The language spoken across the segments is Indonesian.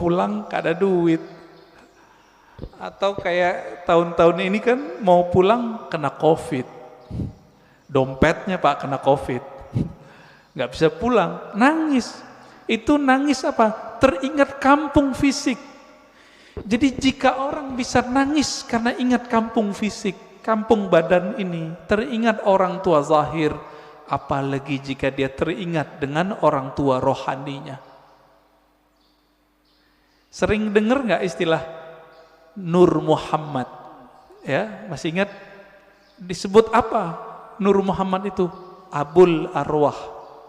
pulang gak ada duit. Atau kayak tahun-tahun ini kan mau pulang kena COVID. Dompetnya Pak kena COVID. Gak bisa pulang, nangis. Itu nangis apa? Teringat kampung fisik. Jadi jika orang bisa nangis karena ingat kampung fisik, kampung badan ini, teringat orang tua zahir, apalagi jika dia teringat dengan orang tua rohaninya. Sering dengar nggak istilah Nur Muhammad? Ya, masih ingat disebut apa? Nur Muhammad itu Abul Arwah,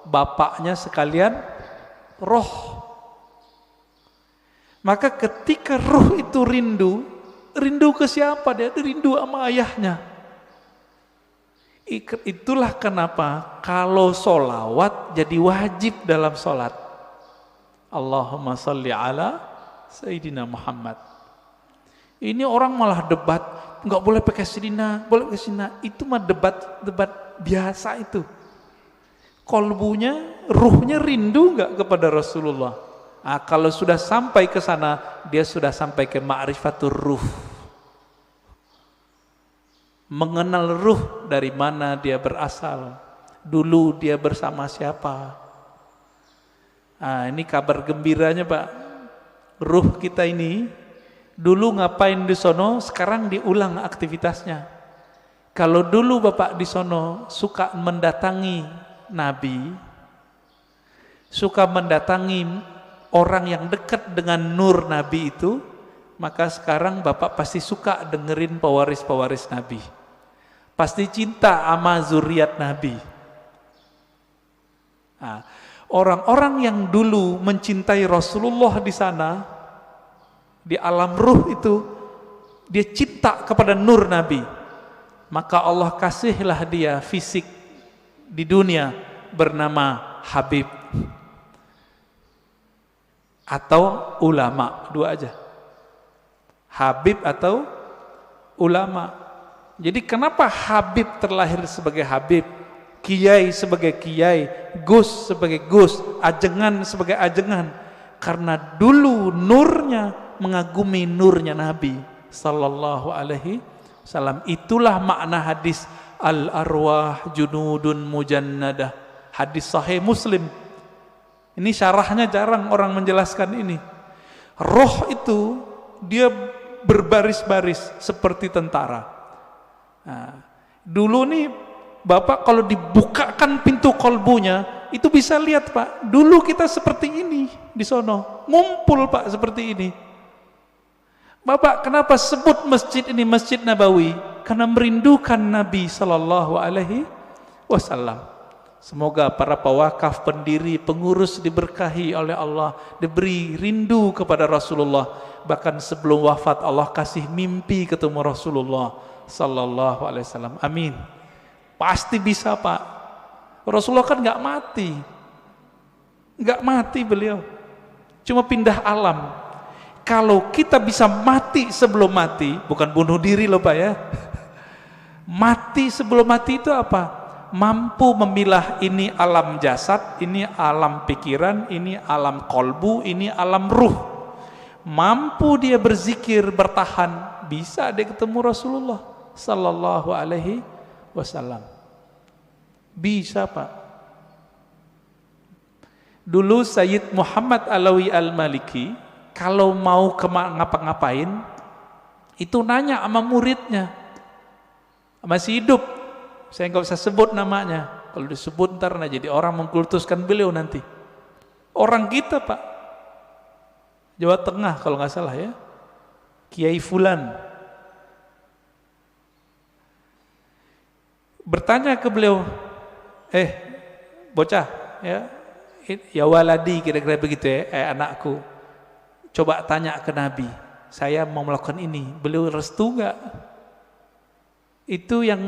bapaknya sekalian roh. Maka ketika roh itu rindu ke siapa? Dia rindu sama ayahnya. Itulah kenapa kalau solawat jadi wajib dalam solat. Allahumma salli ala Sayyidina Muhammad. Ini orang malah debat, nggak boleh pakai Sayyidina, boleh pakai Sayyidina. Itu mah debat biasa itu. Kolbunya, ruhnya rindu nggak kepada Rasulullah? Nah, kalau sudah sampai ke sana, dia sudah sampai ke ma'rifatur ruh. Mengenal ruh dari mana dia berasal. Dulu dia bersama siapa. Nah, ini kabar gembiranya Pak. Ruh kita ini dulu ngapain di sono, sekarang diulang aktivitasnya. Kalau dulu Bapak di sono suka mendatangi Nabi, suka mendatangi orang yang dekat dengan nur Nabi itu, maka sekarang Bapak pasti suka dengerin pewaris-pewaris Nabi. Pasti cinta sama zuriat Nabi. Nah, orang-orang yang dulu mencintai Rasulullah di sana, di alam ruh itu, dia cinta kepada nur Nabi. Maka Allah kasihlah dia fisik di dunia bernama Habib. Atau ulama, dua aja. Habib atau ulama. Jadi kenapa Habib terlahir sebagai Habib, Kiai sebagai Kiai, Gus sebagai Gus, Ajengan sebagai Ajengan? Karena dulu nurnya mengagumi nurnya Nabi sallallahu alaihi wasallam. Itulah makna hadis al-arwah junudun mujannadah, hadis sahih Muslim. Ini syarahnya jarang orang menjelaskan ini. Roh itu dia berbaris-baris seperti tentara. Nah, dulu nih Bapak kalau dibukakan pintu kolbunya, itu bisa lihat Pak. Dulu kita seperti ini di sono, ngumpul Pak seperti ini. Bapak kenapa sebut masjid ini Masjid Nabawi? Karena merindukan Nabi sallallahu alaihi wasallam. Semoga para pewakaf, pendiri, pengurus diberkahi oleh Allah, diberi rindu kepada Rasulullah. Bahkan sebelum wafat Allah kasih mimpi ketemu Rasulullah sallallahu alaihi wasallam. Amin. Pasti bisa Pak. Rasulullah kan nggak mati beliau, cuma pindah alam. Kalau kita bisa mati sebelum mati, bukan bunuh diri loh Pak ya. Mati sebelum mati itu apa? Mampu memilah ini alam jasad, ini alam pikiran, ini alam kolbu, ini alam ruh. Mampu dia berzikir, bertahan, bisa dia ketemu Rasulullah sallallahu alaihi wasallam. Bisa Pak. Dulu Sayyid Muhammad Alawi Al-Maliki kalau mau ngapa-ngapain itu nanya sama muridnya, masih hidup. Saya nggak usah sebut namanya. Kalau disebut ntar jadi orang mengkultuskan beliau nanti. Orang kita Pak, Jawa Tengah kalau nggak salah ya, Kiai Fulan. Bertanya ke beliau, bocah, ya waladi, kira-kira begitu ya, anakku. Coba tanya ke Nabi, saya mau melakukan ini, beliau restu nggak? Itu yang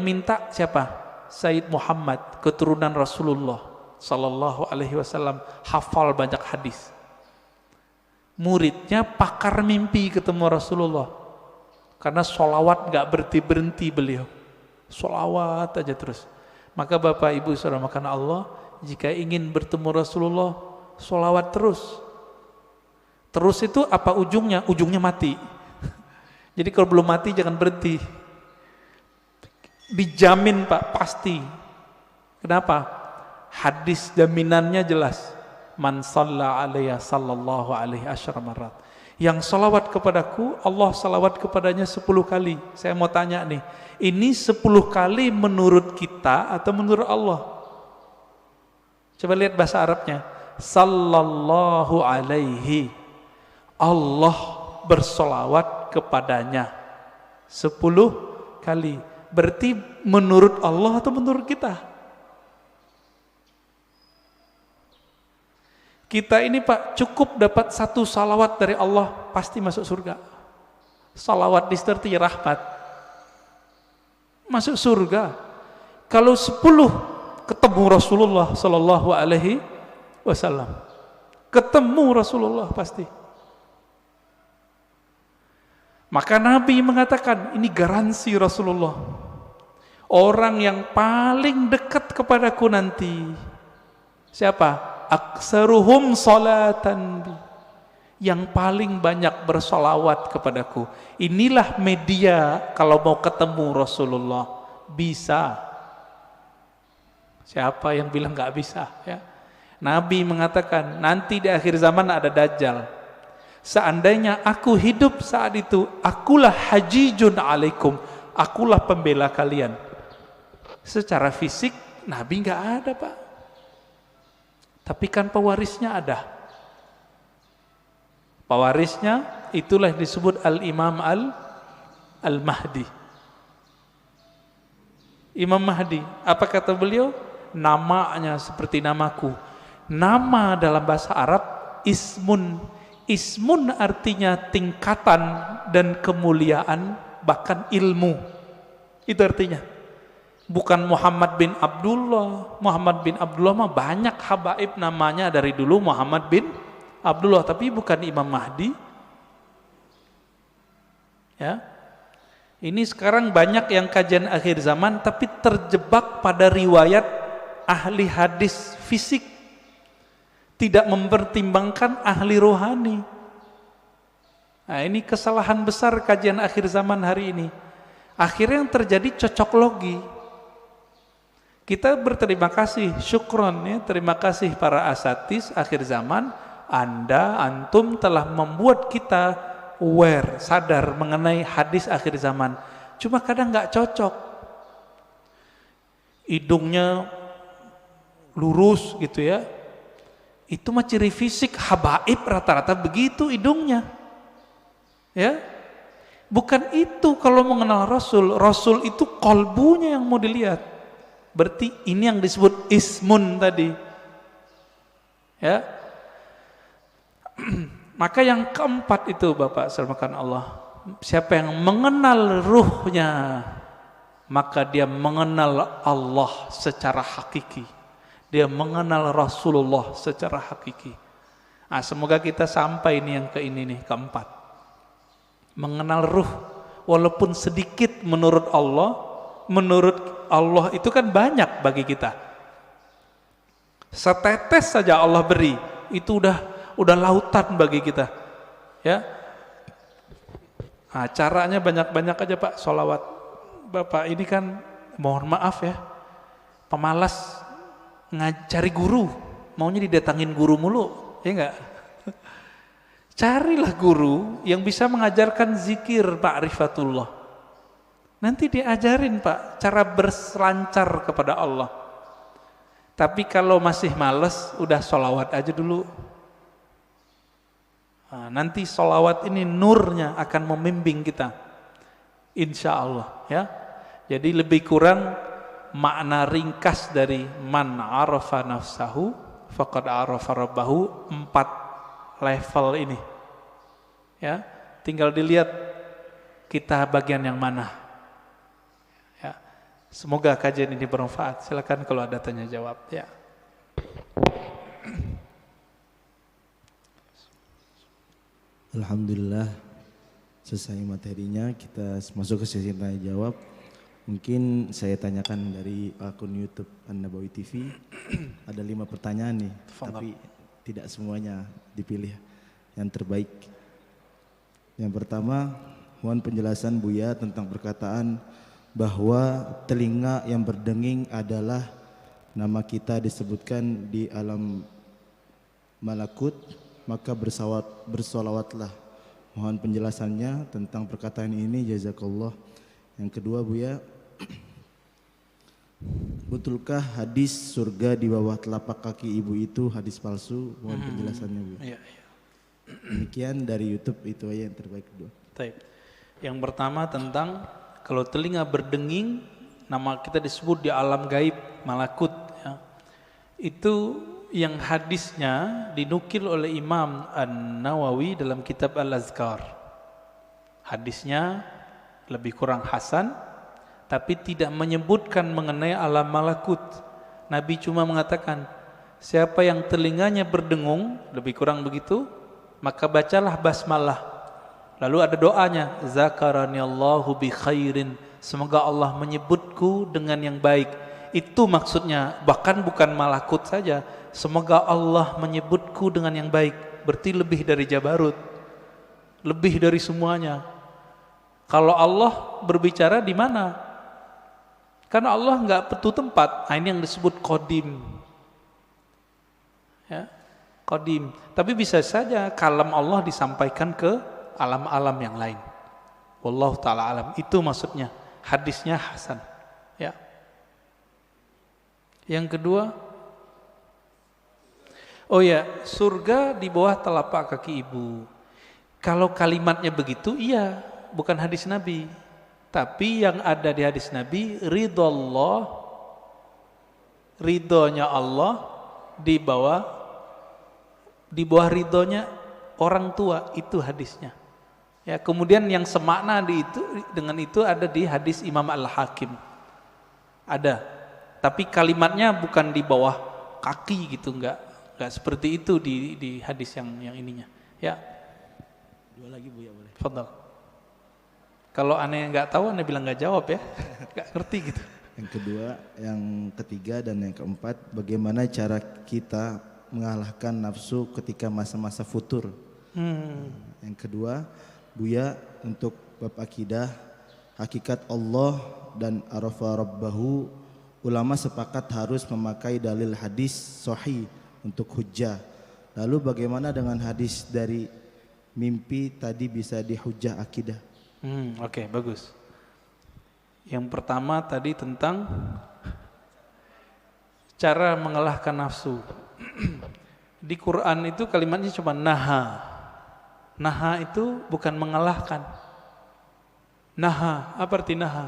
minta siapa? Sayyid Muhammad, keturunan Rasulullah sallallahu alaihi wasallam, hafal banyak hadis. Muridnya pakar mimpi ketemu Rasulullah. Karena sholawat gak berhenti beliau. Sholawat aja terus. Maka Bapak Ibu saudara makan Allah, jika ingin bertemu Rasulullah, sholawat terus. Terus itu apa ujungnya? Ujungnya mati. Jadi kalau belum mati jangan berhenti. Dijamin Pak, pasti. Kenapa? Hadis jaminannya jelas. Man shalla alayya sallallahu alaihi asyara marat. Yang salawat kepadaku, Allah salawat kepadanya 10 kali. Saya mau tanya nih, ini 10 kali menurut kita atau menurut Allah? Coba lihat bahasa Arabnya. Sallallahu alaihi. Allah bersolawat kepadanya 10 kali. Berarti menurut Allah atau menurut kita? Kita ini Pak cukup dapat 1 salawat dari Allah pasti masuk surga. Salawat disertai rahmat masuk surga. Kalau 10 ketemu Rasulullah Sallallahu Alaihi Wasallam, ketemu Rasulullah pasti. Maka Nabi mengatakan, ini garansi Rasulullah. Orang yang paling dekat kepadaku nanti. Siapa? Aksaruhum salatan bi. Yang paling banyak bersolawat kepadaku. Inilah media kalau mau ketemu Rasulullah. Bisa. Siapa yang bilang gak bisa? Ya. Nabi mengatakan, nanti di akhir zaman ada Dajjal. Seandainya aku hidup saat itu, akulah hajijun alaikum, akulah pembela kalian. Secara fisik Nabi nggak ada Pak, tapi kan pewarisnya ada. Pewarisnya itulah disebut Al-Imam Al-Mahdi. Imam Mahdi, apa kata beliau? Namanya seperti namaku. Nama dalam bahasa Arab ismun. Ismun artinya tingkatan dan kemuliaan, bahkan ilmu. Itu artinya. Bukan Muhammad bin Abdullah. Muhammad bin Abdullah mah banyak habaib namanya dari dulu Muhammad bin Abdullah, tapi bukan Imam Mahdi. Ya. Ini sekarang banyak yang kajian akhir zaman tapi terjebak pada riwayat ahli hadis fisik. Tidak mempertimbangkan ahli rohani. Nah, ini kesalahan besar kajian akhir zaman hari ini. Akhirnya yang terjadi cocok logi. Kita berterima kasih, syukron ya, terima kasih para asatis akhir zaman. Antum telah membuat kita aware, sadar mengenai hadis akhir zaman. Cuma kadang nggak cocok. Hidungnya lurus gitu ya. Itu mah ciri fisik habaib rata-rata begitu hidungnya. Ya. Bukan itu kalau mengenal Rasul. Rasul itu kolbunya yang mau dilihat. Berarti ini yang disebut ismun tadi. Ya. Maka yang keempat itu Bapak selamatkan Allah. Siapa yang mengenal ruhnya, maka dia mengenal Allah secara hakiki. Dia mengenal Rasulullah secara hakiki. Nah, semoga kita sampai ini yang ini nih, keempat. Mengenal ruh, walaupun sedikit menurut Allah itu kan banyak bagi kita. Setetes saja Allah beri, itu udah lautan bagi kita. Ya. Nah, caranya banyak-banyak aja Pak, sholawat. Bapak ini kan mohon maaf ya, pemalas ngajari guru, maunya didatangin guru mulu, ya enggak? Carilah guru yang bisa mengajarkan zikir ma'rifatullah. Nanti diajarin Pak cara berselancar kepada Allah. Tapi kalau masih males, udah sholawat aja dulu. Nah, nanti sholawat ini nurnya akan membimbing kita, insya Allah ya. Jadi lebih kurang makna ringkas dari man arafa nafsahu faqad arafa rabbahu, 4 level ini. Ya, tinggal dilihat kita bagian yang mana. Ya. Semoga kajian ini bermanfaat. Silakan kalau ada tanya jawab ya. Alhamdulillah selesai materinya, kita masuk ke sesi tanya jawab. Mungkin saya tanyakan dari akun YouTube An-Nabawi TV. Ada 5 pertanyaan nih, tapi tidak semuanya dipilih. yang terbaik. Yang pertama, mohon penjelasan Buya tentang perkataan bahwa telinga yang berdenging adalah nama kita disebutkan di alam malakut, maka bersolawatlah. Mohon penjelasannya tentang perkataan ini, jazakallah. Yang kedua Buya, betulkah hadis surga di bawah telapak kaki ibu itu hadis palsu? Mohon penjelasannya Bu. Iya. Demikian dari YouTube, itu aja yang terbaik kedua. Baik. Yang pertama tentang kalau telinga berdenging, nama kita disebut di alam gaib malakut. Ya. Itu yang hadisnya dinukil oleh Imam An-Nawawi dalam kitab Al-Azkar. Hadisnya lebih kurang hasan, tapi tidak menyebutkan mengenai alam malakut. Nabi cuma mengatakan, siapa yang telinganya berdengung, lebih kurang begitu, maka bacalah basmalah. Lalu ada doanya, zakaraniallahu bi khairin, semoga Allah menyebutku dengan yang baik. Itu maksudnya, bahkan bukan malakut saja, semoga Allah menyebutku dengan yang baik. Berarti lebih dari jabarut, lebih dari semuanya. Kalau Allah berbicara di mana? Karena Allah nggak petu tempat. Nah, ini yang disebut qadim. Ya, qadim. Tapi bisa saja kalam Allah disampaikan ke alam-alam yang lain. Wallahu taala alam. Itu maksudnya. Hadisnya hasan. Ya. Yang kedua, oh ya, surga di bawah telapak kaki ibu. Kalau kalimatnya begitu, iya, bukan hadis Nabi. Tapi yang ada di hadis Nabi, ridhonya Allah di bawah ridhonya orang tua, itu hadisnya. Ya, kemudian yang semakna dengan itu ada di hadis Imam Al-Hakim. Ada. Tapi kalimatnya bukan di bawah kaki gitu, enggak seperti itu di hadis yang ininya. Ya. Dua lagi Bu ya, boleh. Fadhal. Kalau aneh nggak tahu, aneh bilang nggak jawab ya, nggak ngerti gitu. Yang kedua, yang ketiga dan yang keempat, bagaimana cara kita mengalahkan nafsu ketika masa-masa futur? Yang kedua, Buya, untuk bab akidah, hakikat Allah dan arafa rabbahu, ulama sepakat harus memakai dalil hadis sahih untuk hujjah. Lalu bagaimana dengan hadis dari mimpi tadi bisa dihujjah akidah? Oke, bagus. Yang pertama tadi tentang cara mengalahkan nafsu. Di Quran itu kalimatnya cuma naha. Naha itu bukan mengalahkan. Naha, apa arti naha?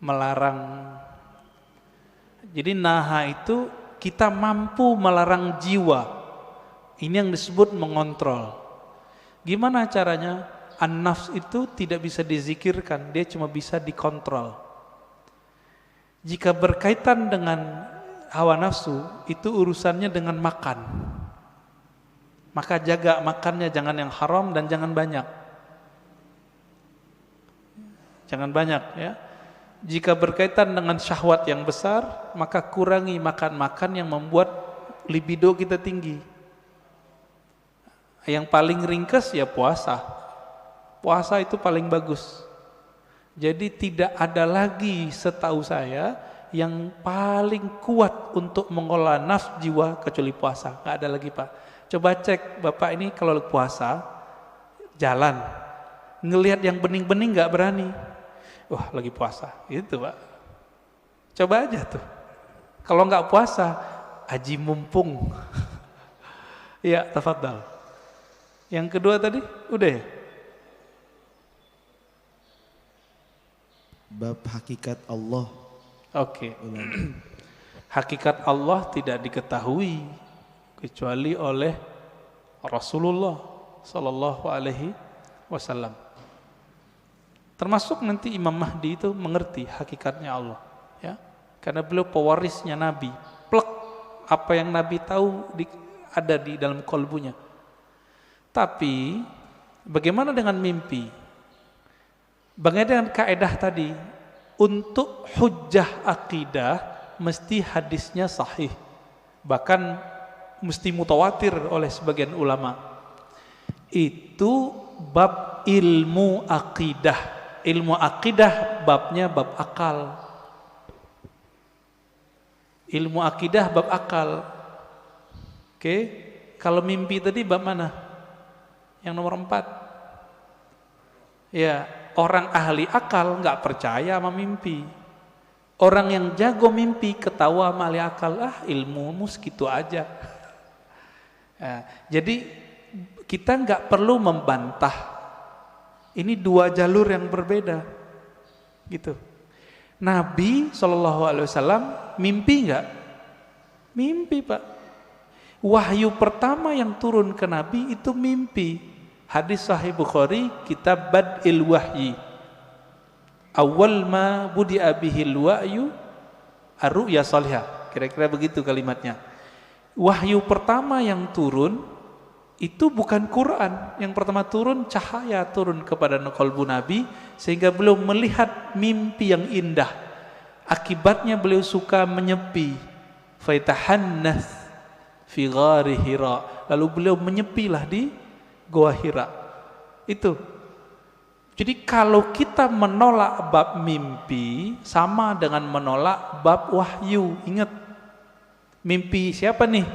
Melarang. Jadi naha itu kita mampu melarang jiwa. Ini yang disebut mengontrol. Gimana caranya? An-nafs itu tidak bisa dizikirkan, dia cuma bisa dikontrol. Jika berkaitan dengan hawa nafsu, itu urusannya dengan makan. Maka jaga makannya, jangan yang haram dan jangan banyak. Jangan banyak ya. Jika berkaitan dengan syahwat yang besar, maka kurangi makan-makan yang membuat libido kita tinggi. Yang paling ringkas ya puasa. Puasa itu paling bagus. Jadi tidak ada lagi setahu saya yang paling kuat untuk mengolah nafs jiwa kecuali puasa. Nggak ada lagi Pak. Coba cek Bapak ini kalau puasa jalan, ngelihat yang bening-bening nggak berani. Wah lagi puasa, itu Pak. Coba aja tuh. Kalau nggak puasa, haji mumpung. Iya, tafadhal. Yang kedua tadi udah ya. Bab hakikat Allah. Oke. Hakikat Allah tidak diketahui kecuali oleh Rasulullah Sallallahu Alaihi Wasallam. Termasuk nanti Imam Mahdi itu mengerti hakikatnya Allah, ya, karena beliau pewarisnya Nabi. Plek apa yang Nabi tahu ada di dalam kolbunya. Tapi bagaimana dengan mimpi? Bagaimana dengan kaedah tadi? Untuk hujjah akidah mesti hadisnya sahih. Bahkan mesti mutawatir oleh sebagian ulama. Itu bab ilmu akidah. Ilmu akidah babnya bab akal. Ilmu akidah bab akal. Oke, kalau mimpi tadi bab mana? Yang nomor 4. Ya, orang ahli akal nggak percaya sama mimpi. Orang yang jago mimpi ketawa sama ahli akal, ilmumu segitu aja. Nah, jadi kita nggak perlu membantah. Ini 2 jalur yang berbeda, gitu. Nabi SAW mimpi nggak? Mimpi, Pak. Wahyu pertama yang turun ke Nabi itu mimpi. Hadis Sahih Bukhari, kitab Bad'il Wahyi. Awal ma budi'a bihil wahyu ar-ru'ya salihah. Kira-kira begitu kalimatnya. Wahyu pertama yang turun itu bukan Quran. Yang pertama turun cahaya turun kepada qalbu Nabi sehingga beliau melihat mimpi yang indah. Akibatnya beliau suka menyepi. Faitahannath fi ghari Hira. Lalu beliau menyepilah di Gua Hira. Itu. Jadi kalau kita menolak bab mimpi sama dengan menolak bab wahyu. Ingat, mimpi siapa nih?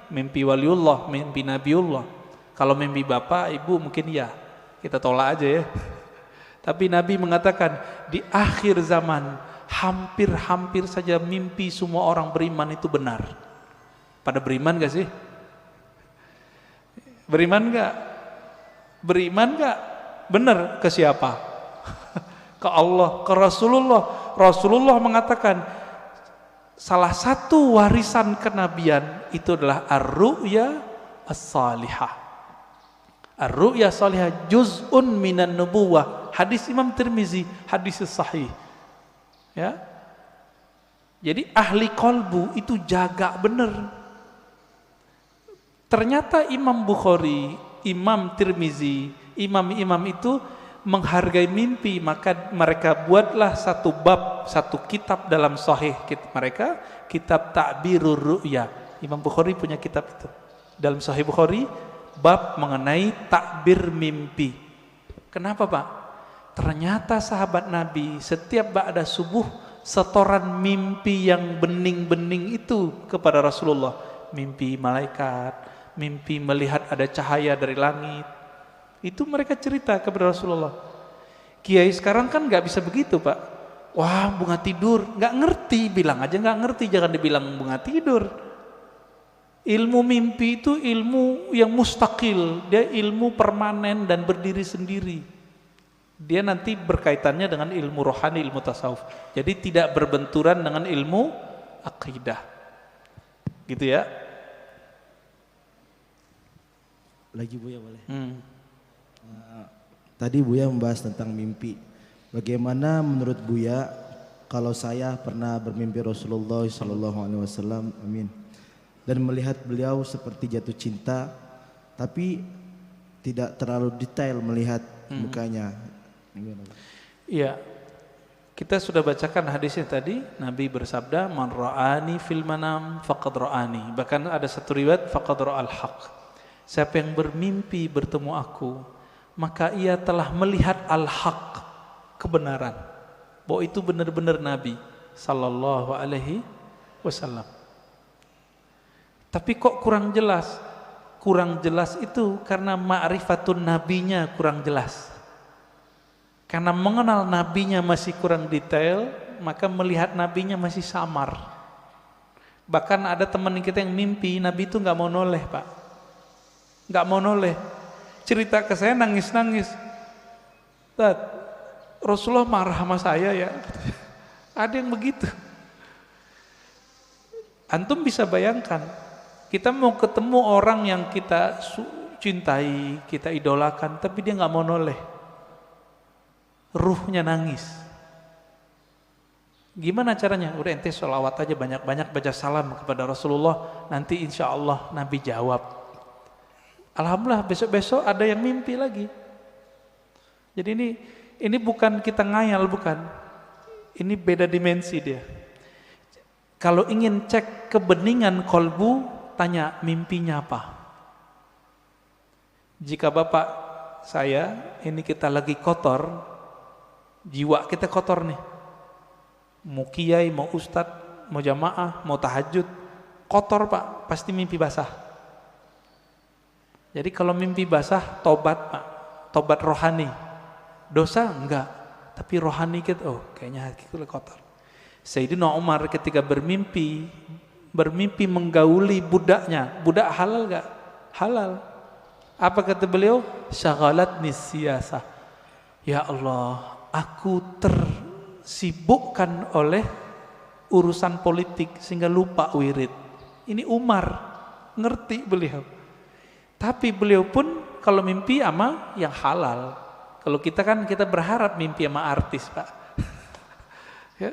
Mimpi waliullah, mimpi nabiullah. Kalau mimpi bapak, ibu mungkin ya. Kita tolak aja ya. Tapi Nabi mengatakan di akhir zaman hampir-hampir saja mimpi semua orang beriman itu benar. Pada beriman gak sih? Beriman gak? Beriman gak? Benar ke siapa? Ke Allah, ke Rasulullah. Rasulullah mengatakan salah satu warisan kenabian itu adalah ar-ru'ya as-salihah. Ar-ru'ya salihah juz'un minan nubuwah. Hadis Imam Tirmizi, hadis sahih. Ya. Jadi ahli qalbu itu jaga benar. Ternyata Imam Bukhari, Imam Tirmizi, imam-imam itu menghargai mimpi, maka mereka buatlah satu bab, satu kitab dalam sahih mereka, kitab Ta'birur Ru'ya. Imam Bukhari punya kitab itu. Dalam Sahih Bukhari, bab mengenai takbir mimpi. Kenapa, Pak? Ternyata sahabat Nabi setiap ba'da subuh setoran mimpi yang bening-bening itu kepada Rasulullah. Mimpi malaikat, mimpi melihat ada cahaya dari langit. Itu mereka cerita kepada Rasulullah. Kiai sekarang kan nggak bisa begitu, Pak. Wah, bunga tidur, nggak ngerti, bilang aja nggak ngerti, jangan dibilang bunga tidur. Ilmu mimpi itu ilmu yang mustakil, dia ilmu permanen dan berdiri sendiri. Dia nanti berkaitannya dengan ilmu rohani, ilmu tasawuf. Jadi tidak berbenturan dengan ilmu akidah. Gitu ya. Lagi Buya boleh? Tadi Buya membahas tentang mimpi. Bagaimana menurut Buya kalau saya pernah bermimpi Rasulullah SAW, amin, dan melihat beliau seperti jatuh cinta, tapi tidak terlalu detail melihat mukanya. Iya, kita sudah bacakan hadisnya tadi. Nabi bersabda, "Man ra'ani fil manam faqad ra'ani." Bahkan ada satu riwayat, faqad ra'al haq. Siapa yang bermimpi bertemu aku, maka ia telah melihat al-haq, kebenaran. Bahwa itu benar-benar Nabi sallallahu alaihi wasallam. Tapi kok kurang jelas? Kurang jelas itu karena ma'rifatun nabinya kurang jelas. Karena mengenal nabinya masih kurang detail, maka melihat nabinya masih samar. Bahkan ada teman kita yang mimpi Nabi itu nggak mau noleh, Pak. Nggak mau noleh. Cerita ke saya nangis-nangis. Rasulullah marah sama saya ya. Ada yang begitu. Antum bisa bayangkan, kita mau ketemu orang yang kita cintai, kita idolakan, tapi dia nggak mau noleh. Ruhnya nangis. Gimana caranya? Udah ente sholawat aja banyak-banyak, baca salam kepada Rasulullah, nanti insya Allah Nabi jawab. Alhamdulillah besok-besok ada yang mimpi lagi. Jadi ini bukan kita ngayal, bukan. Ini beda dimensi dia. Kalau ingin cek kebeningan kolbu, tanya mimpinya apa. Jika bapak saya ini kita lagi kotor, jiwa kita kotor nih, mau kiai, mau ustadz, mau jamaah, mau tahajud, kotor pak, pasti mimpi basah. Jadi kalau mimpi basah, tobat pak, tobat rohani. Dosa enggak, tapi rohani kita, oh kayaknya hati kita kotor. Sayyidina Umar ketika bermimpi menggauli budaknya, budak halal enggak? Halal. Apa kata beliau? Syaghalatni siyasah. Ya Allah, aku tersibukkan oleh urusan politik sehingga lupa wirid. Ini Umar, ngerti beliau. Tapi beliau pun kalau mimpi ama yang halal. Kalau kita kan kita berharap mimpi sama artis, Pak. Ya.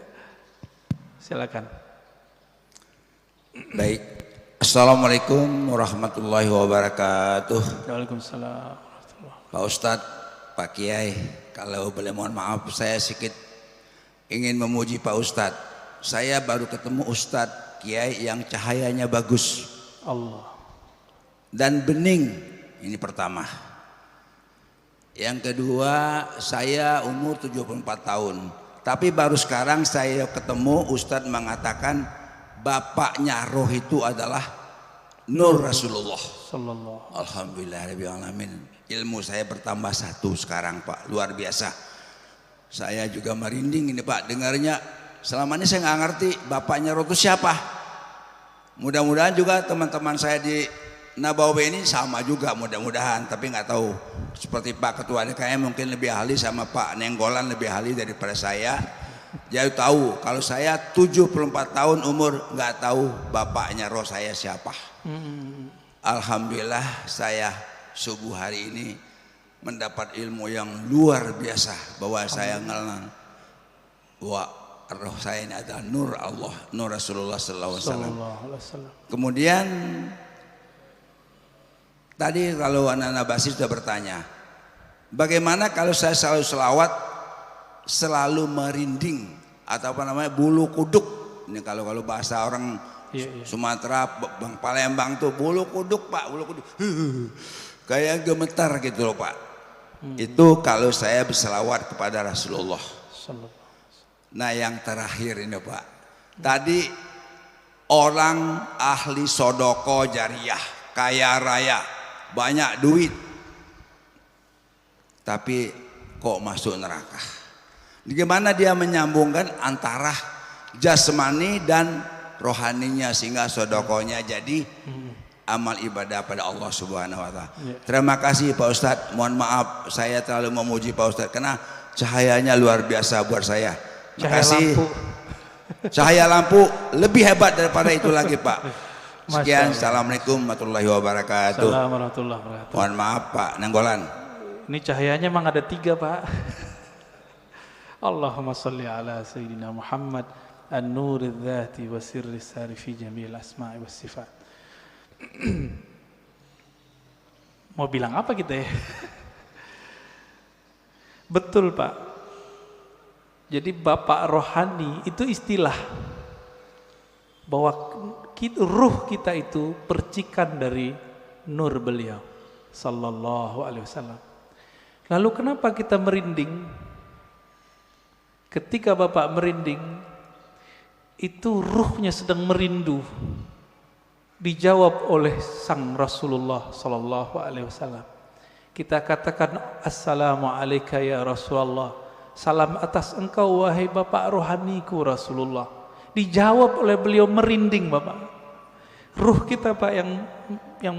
Silakan. Baik. Assalamualaikum warahmatullahi wabarakatuh. Waalaikumsalam. Pak Ustadz, Pak Kiai, kalau boleh mohon maaf, saya sedikit ingin memuji Pak Ustadz. Saya baru ketemu Ustadz Kiai yang cahayanya bagus Allah dan bening. Ini pertama. Yang kedua, saya umur 74 tahun. Tapi baru sekarang saya ketemu Ustadz mengatakan bapaknya roh itu adalah Nur Rasulullah. Sallallahu. Alhamdulillahirabbil alamin. Ilmu saya bertambah satu sekarang Pak, luar biasa. Saya juga merinding ini Pak, dengarnya. Selama ini saya nggak ngerti bapaknya roh itu siapa. Mudah-mudahan juga teman-teman saya di Nabawi ini sama juga mudah-mudahan, tapi nggak tahu. Seperti Pak Ketua DKM mungkin lebih ahli, sama Pak Nenggolan lebih ahli daripada saya. Jadi tahu kalau saya 74 tahun umur nggak tahu bapaknya roh saya siapa. Alhamdulillah saya subuh hari ini mendapat ilmu yang luar biasa bahwa saya mengenal bahwa roh saya ini adalah Nur Allah, Nur Rasulullah SAW. Kemudian tadi kalau anak-anak Basir sudah bertanya, bagaimana kalau saya selalu selawat, selalu merinding atau apa namanya bulu kuduk. Ini kalau bahasa orang Sumatera, Bang Palembang tuh bulu kuduk Pak, bulu kuduk. Kayak gemetar gitu loh Pak. Itu kalau saya berselawat kepada Rasulullah. Nah yang terakhir ini Pak, tadi orang ahli sodoko jariah, kaya raya, banyak duit, tapi kok masuk neraka. Bagaimana dia menyambungkan antara jasmani dan rohaninya sehingga sodokonya jadi amal ibadah pada Allah Subhanahu Wa Taala. Terima kasih Pak Ustadz. Mohon maaf saya terlalu memuji Pak Ustadz karena cahayanya luar biasa buat saya. Terima kasih. Cahaya lampu lebih hebat daripada itu lagi Pak. Sekian. Assalamualaikum warahmatullahi wabarakatuh. Assalamualaikum warahmatullahi wabarakatuh. Mohon maaf Pak Nenggolan. Ini cahayanya memang ada 3 Pak. Allahumma salli ala Sayyidina Muhammad an-nuri dzati wa sirri sari fi jami'il asma'i was sifat. Mau bilang apa kita ya? Betul Pak. Jadi bapak rohani itu istilah bahwa ruh kita itu percikan dari nur beliau sallallahu alaihi wasallam. Lalu kenapa kita merinding? Ketika bapak merinding, itu ruhnya sedang merindu. Dijawab oleh sang Rasulullah sallallahu alaihi wasallam. Kita katakan assalamualaikum ya Rasulullah. Salam atas engkau wahai bapak rohaniku Rasulullah. Dijawab oleh beliau merinding bapak. Ruh kita Pak yang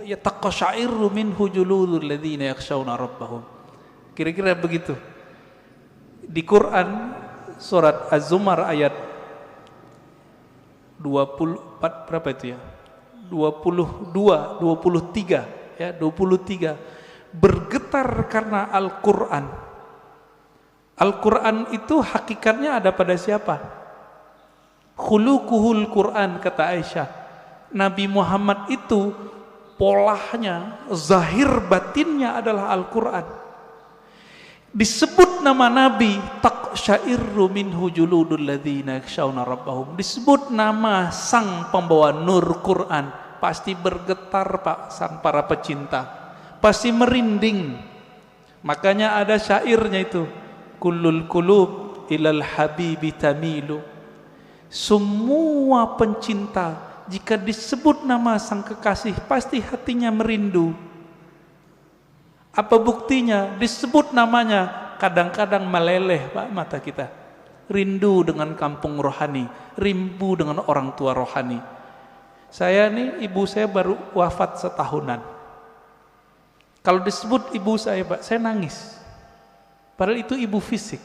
yataqasyairu minhu juludul ladzina yakhshawna rabbahum. Kira-kira begitu. Di Quran surat Az-Zumar ayat 24 berapa itu ya? 22, 23 ya, 23 bergetar karena Al-Qur'an. Al-Qur'an itu hakikatnya ada pada siapa? Khuluquhul Qur'an kata Aisyah. Nabi Muhammad itu polanya, zahir batinnya adalah Al-Qur'an. Disebut nama Nabi taqsyairu minhu juludul ladzina yakhshawna rabbahum. Disebut nama sang pembawa nur Quran pasti bergetar Pak, sang para pecinta. Pasti merinding. Makanya ada syairnya itu, kullul qulub ilal habibi tamilu. Semua pencinta jika disebut nama sang kekasih pasti hatinya merindu. Apa buktinya? Disebut namanya kadang-kadang meleleh Pak mata kita. Rindu dengan kampung rohani, rindu dengan orang tua rohani. Saya nih, ibu saya baru wafat setahunan. Kalau disebut ibu saya Pak, saya nangis. Padahal itu ibu fisik.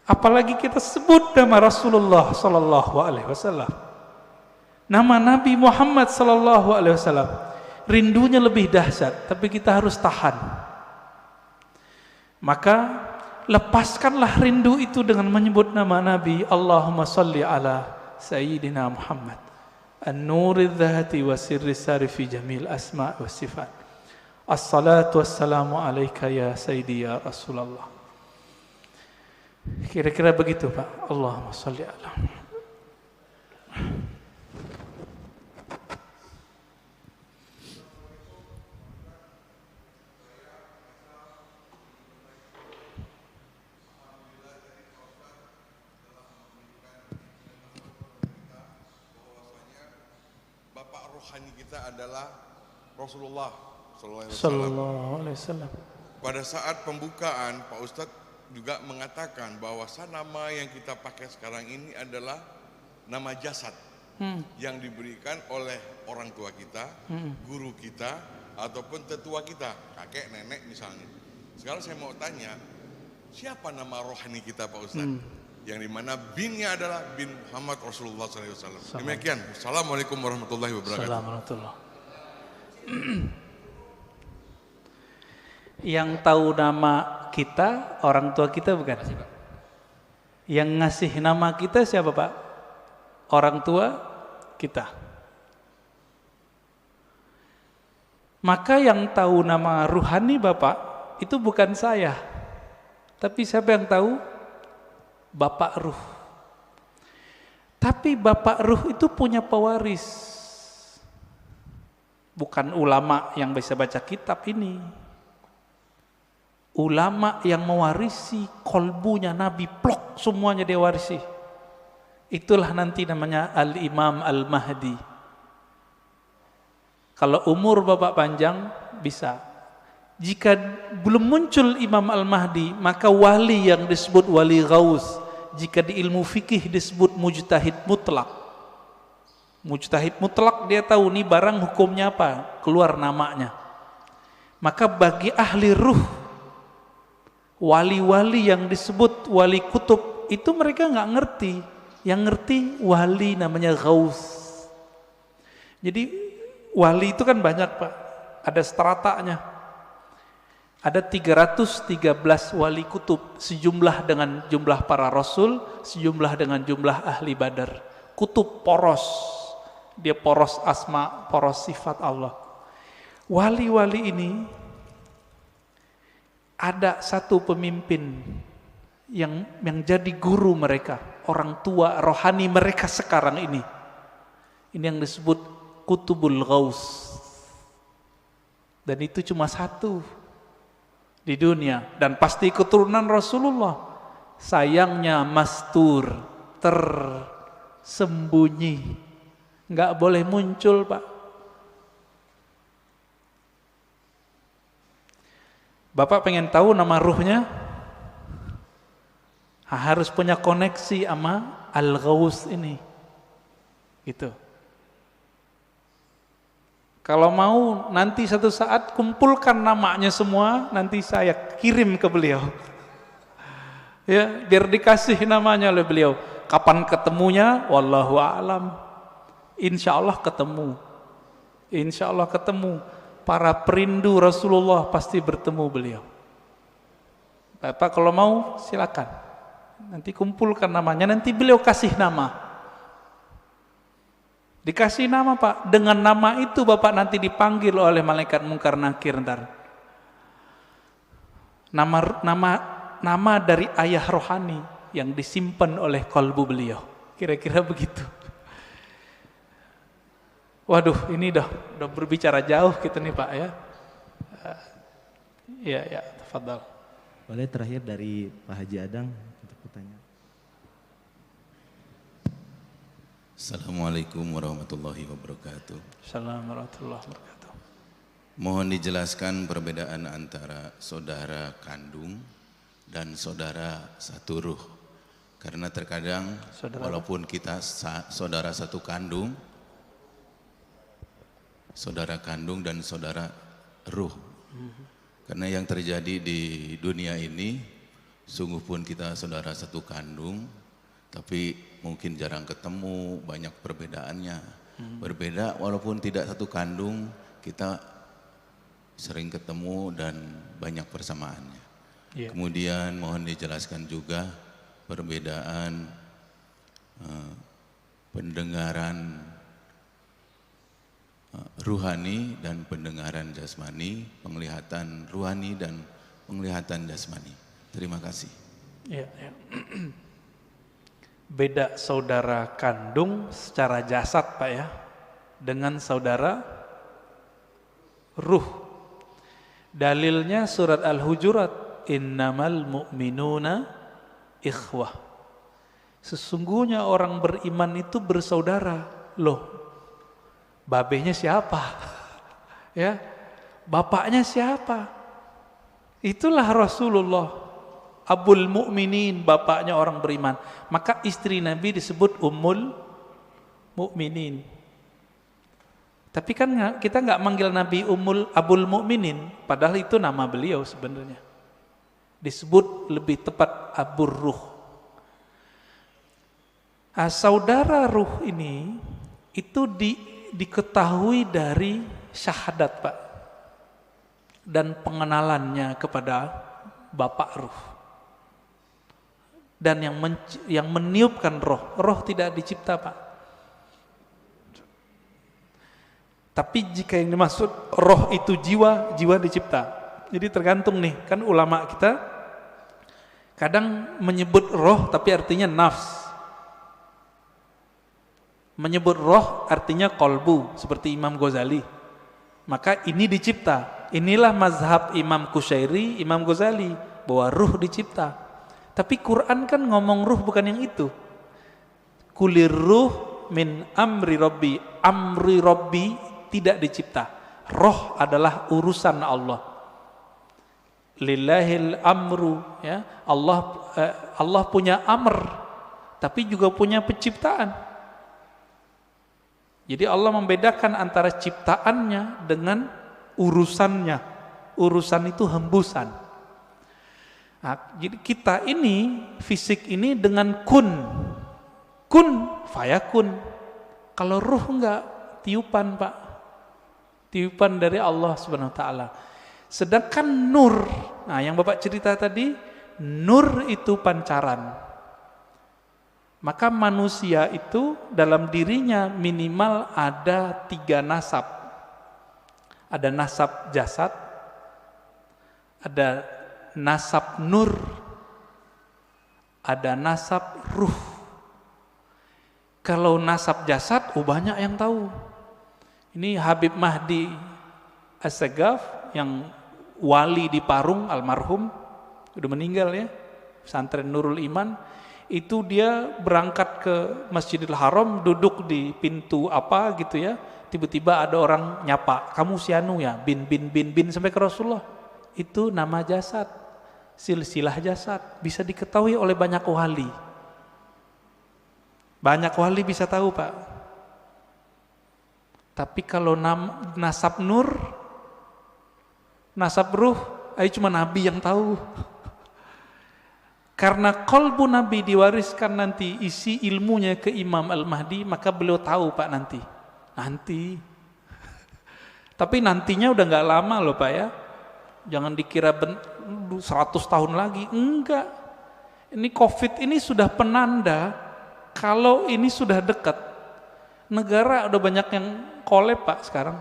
Apalagi kita sebut nama Rasulullah sallallahu alaihi wasallam. Nama Nabi Muhammad sallallahu alaihi wasallam. Rindunya lebih dahsyat, tapi kita harus tahan. Maka lepaskanlah rindu itu dengan menyebut nama Nabi. Allahumma salli ala Sayyidina Muhammad an-nuri dhati wa sirri sari fi jamil asma' wa sifat. Assalatu wassalamu alaika ya Sayyidi ya Rasulullah. Kira-kira begitu Pak. Allahumma salli ala. Rohani kita adalah Rasulullah sallallahu alaihi wasallam. Pada saat pembukaan Pak Ustadz juga mengatakan bahwa nama yang kita pakai sekarang ini adalah nama jasad yang diberikan oleh orang tua kita, guru kita, ataupun tetua kita, kakek, nenek misalnya. Sekarang saya mau tanya, siapa nama rohani kita Pak Ustadz? Yang dimana binnya adalah bin Muhammad Rasulullah SAW. Demikian. Assalamualaikum warahmatullahi wabarakatuh. Assalamualaikum. Yang tahu nama kita, orang tua kita bukan? Yang ngasih nama kita siapa Pak? Orang tua kita. Maka yang tahu nama ruhani Bapak, itu bukan saya. Tapi siapa yang tahu? Bapak Ruh. Tapi Bapak Ruh itu punya pewaris. Bukan ulama yang bisa baca kitab ini. Ulama yang mewarisi kolbunya Nabi, plok semuanya dia warisi. Itulah nanti namanya Al-Imam Al-Mahdi. Kalau umur Bapak panjang bisa. Jika belum muncul Imam Al-Mahdi, maka wali yang disebut wali ghaus. Jika di ilmu fikih disebut mujtahid mutlak. Mujtahid mutlak dia tahu nih barang hukumnya apa, keluar namanya. Maka bagi ahli ruh, wali-wali yang disebut wali kutub, itu mereka nggak ngerti. Yang ngerti wali namanya ghaus. Jadi wali itu kan banyak Pak, ada stratanya. Ada 313 wali kutub, sejumlah dengan jumlah para rasul, sejumlah dengan jumlah ahli badar. Kutub poros, dia poros asma, poros sifat Allah. Wali-wali ini ada satu pemimpin yang jadi guru mereka, orang tua rohani mereka sekarang ini. Ini yang disebut Kutubul Ghaus. Dan itu cuma satu di dunia dan pasti keturunan Rasulullah. Sayangnya mastur, tersembunyi, nggak boleh muncul Pak. Bapak pengen tahu nama ruhnya? Harus punya koneksi sama Al-Ghaus ini, gitu. Kalau mau nanti satu saat kumpulkan namanya semua, nanti saya kirim ke beliau. Ya, biar dikasih namanya oleh beliau. Kapan ketemunya? Wallahu a'lam. Insya Allah ketemu. Insya Allah ketemu. Para perindu Rasulullah pasti bertemu beliau. Bapak kalau mau silakan. Nanti kumpulkan namanya, nanti beliau kasih nama. Dikasih nama Pak, dengan nama itu Bapak nanti dipanggil oleh malaikat mungkar nakir ntar. Nama dari ayah rohani yang disimpan oleh kalbu beliau. Kira-kira begitu. Waduh, ini udah berbicara jauh kita nih Pak ya. Ya, tafadhal. Boleh terakhir dari Pak Haji Adang untuk pertanyaan. Assalamualaikum warahmatullahi wabarakatuh. Assalamualaikum warahmatullahi wabarakatuh. Mohon dijelaskan perbedaan antara saudara kandung dan saudara satu ruh. Karena terkadang walaupun kita saudara satu kandung, saudara kandung dan saudara ruh. Karena yang terjadi di dunia ini, sungguh pun kita saudara satu kandung, tapi mungkin jarang ketemu, banyak perbedaannya. Berbeda walaupun tidak satu kandung, kita sering ketemu dan banyak persamaannya. Kemudian mohon dijelaskan juga perbedaan pendengaran ruhani dan pendengaran jasmani, penglihatan ruhani dan penglihatan jasmani. Terima kasih. Ya. Beda saudara kandung secara jasad Pak ya, dengan saudara ruh. Dalilnya surat Al-Hujurat, innamal mu'minuna ikhwah. Sesungguhnya orang beriman itu bersaudara. Loh, babenya siapa? Ya, bapaknya siapa? Itulah Rasulullah, Abul Mukminin, bapaknya orang beriman. Maka istri Nabi disebut Ummul Mukminin. Tapi kan kita nggak manggil Nabi Abul Mukminin, padahal itu nama beliau sebenarnya. Disebut lebih tepat Abur Ruh. Saudara ruh ini itu diketahui dari syahadat Pak, dan pengenalannya kepada Bapak Ruh. Dan yang meniupkan roh tidak dicipta Pak. Tapi jika yang dimaksud roh itu jiwa dicipta. Jadi tergantung nih, kan ulama kita kadang menyebut roh tapi artinya nafs. Menyebut roh artinya kolbu, seperti Imam Ghazali. Maka ini dicipta. Inilah mazhab Imam Qushairi, Imam Ghazali, bahwa ruh dicipta. Tapi Quran kan ngomong ruh bukan yang itu. Kulir ruh min amri rabbi. Amri rabbi tidak dicipta. Roh adalah urusan Allah. Lillahil amru, ya. Allah punya amr, tapi juga punya penciptaan. Jadi Allah membedakan antara ciptaannya dengan urusannya. Urusan itu hembusan. Nah, jadi kita ini, fisik ini dengan kun fayakun. Kalau ruh enggak, tiupan Pak. Tiupan dari Allah Subhanahu wa taala. Sedangkan nur, nah yang Bapak cerita tadi, nur itu pancaran. Maka manusia itu dalam dirinya minimal ada 3 nasab. Ada nasab jasad, ada nasab nur, ada nasab ruh. Kalau nasab jasad, banyak yang tahu. Ini Habib Mahdi As-Sagaf yang wali di Parung, almarhum, udah meninggal ya, pesantren Nurul Iman. Itu dia berangkat ke Masjidil Haram, duduk di pintu apa gitu ya, tiba-tiba ada orang nyapa, kamu si anu ya, bin sampai ke Rasulullah. Itu nama jasad, silsilah jasad, bisa diketahui oleh banyak wali. Banyak wali bisa tahu Pak. Tapi kalau nasab nur, nasab ruh, cuma Nabi yang tahu. Karena kolbu Nabi diwariskan nanti isi ilmunya ke Imam Al-Mahdi, maka beliau tahu Pak nanti. Tapi nantinya udah nggak lama loh Pak ya. Jangan dikira 100 tahun lagi, enggak. Ini COVID ini sudah penanda kalau ini sudah dekat. Negara udah banyak yang kolab Pak sekarang.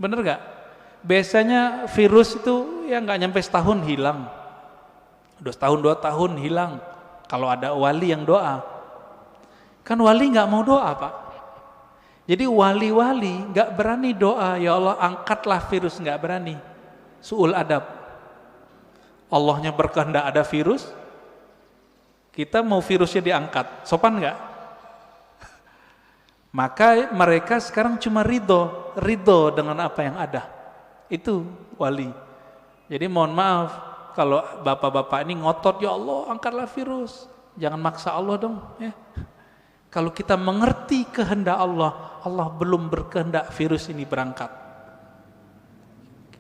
Bener gak? Biasanya virus itu ya nggak nyampe setahun hilang. Udah setahun 2 tahun hilang. Kalau ada wali yang doa. Kan wali nggak mau doa Pak. Jadi wali-wali nggak berani doa, ya Allah angkatlah virus, nggak berani. Su'ul adab. Allahnya berkehendak ada virus, kita mau virusnya diangkat, sopan nggak? Maka mereka sekarang cuma ridho dengan apa yang ada. Itu wali. Jadi mohon maaf kalau bapak-bapak ini ngotot, ya Allah angkatlah virus, jangan maksa Allah dong. Ya. Kalau kita mengerti kehendak Allah, Allah belum berkehendak virus ini berangkat.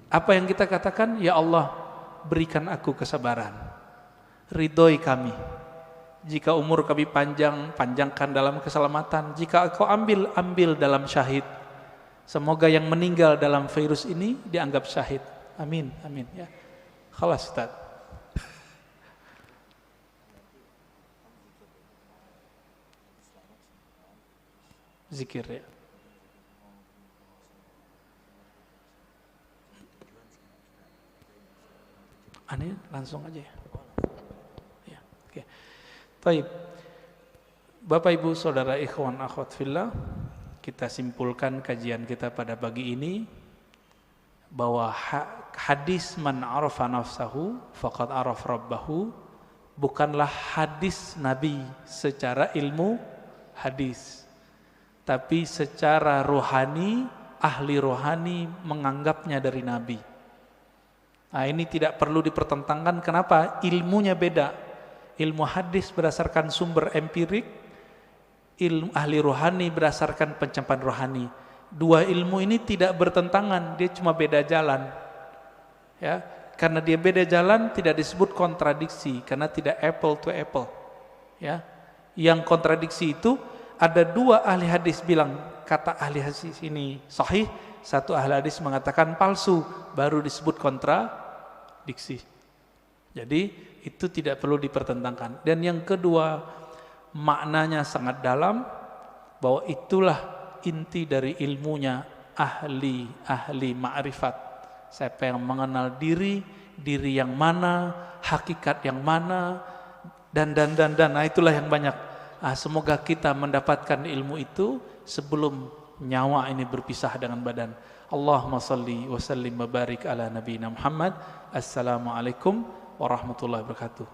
Apa yang kita katakan? Ya Allah, berikan aku kesabaran. Ridhoi kami. Jika umur kami panjang, panjangkan dalam keselamatan. Jika Engkau ambil dalam syahid. Semoga yang meninggal dalam virus ini dianggap syahid. Amin, amin. Ya, khalas Ustaz. Zikir ya. Aneh langsung aja ya. Ya, oke. Baik. Bapak Ibu Saudara ikhwan akhwat fillah, kita simpulkan kajian kita pada pagi ini bahwa hadis man arafa nafsahu faqad araf rabbahu bukanlah hadis Nabi secara ilmu hadis, tapi secara rohani, ahli rohani menganggapnya dari Nabi. Nah, ini tidak perlu dipertentangkan. Kenapa? Ilmunya beda. Ilmu hadis berdasarkan sumber empirik, ilmu ahli rohani berdasarkan pencapaian rohani. Dua ilmu ini tidak bertentangan, dia cuma beda jalan. Ya, karena dia beda jalan tidak disebut kontradiksi, karena tidak apple to apple. Ya, yang kontradiksi itu ada dua ahli hadis bilang kata ahli hadis ini sahih, satu ahli hadis mengatakan palsu, baru disebut kontradiksi. Jadi itu tidak perlu dipertentangkan. Dan yang kedua, maknanya sangat dalam, bahwa itulah inti dari ilmunya ahli ma'rifat. Siapa yang mengenal diri yang mana, hakikat yang mana, dan nah itulah yang banyak. Semoga kita mendapatkan ilmu itu sebelum nyawa ini berpisah dengan badan. Allahumma salli wa sallim wa barik ala nabiyina Muhammad. Assalamualaikum warahmatullahi wabarakatuh.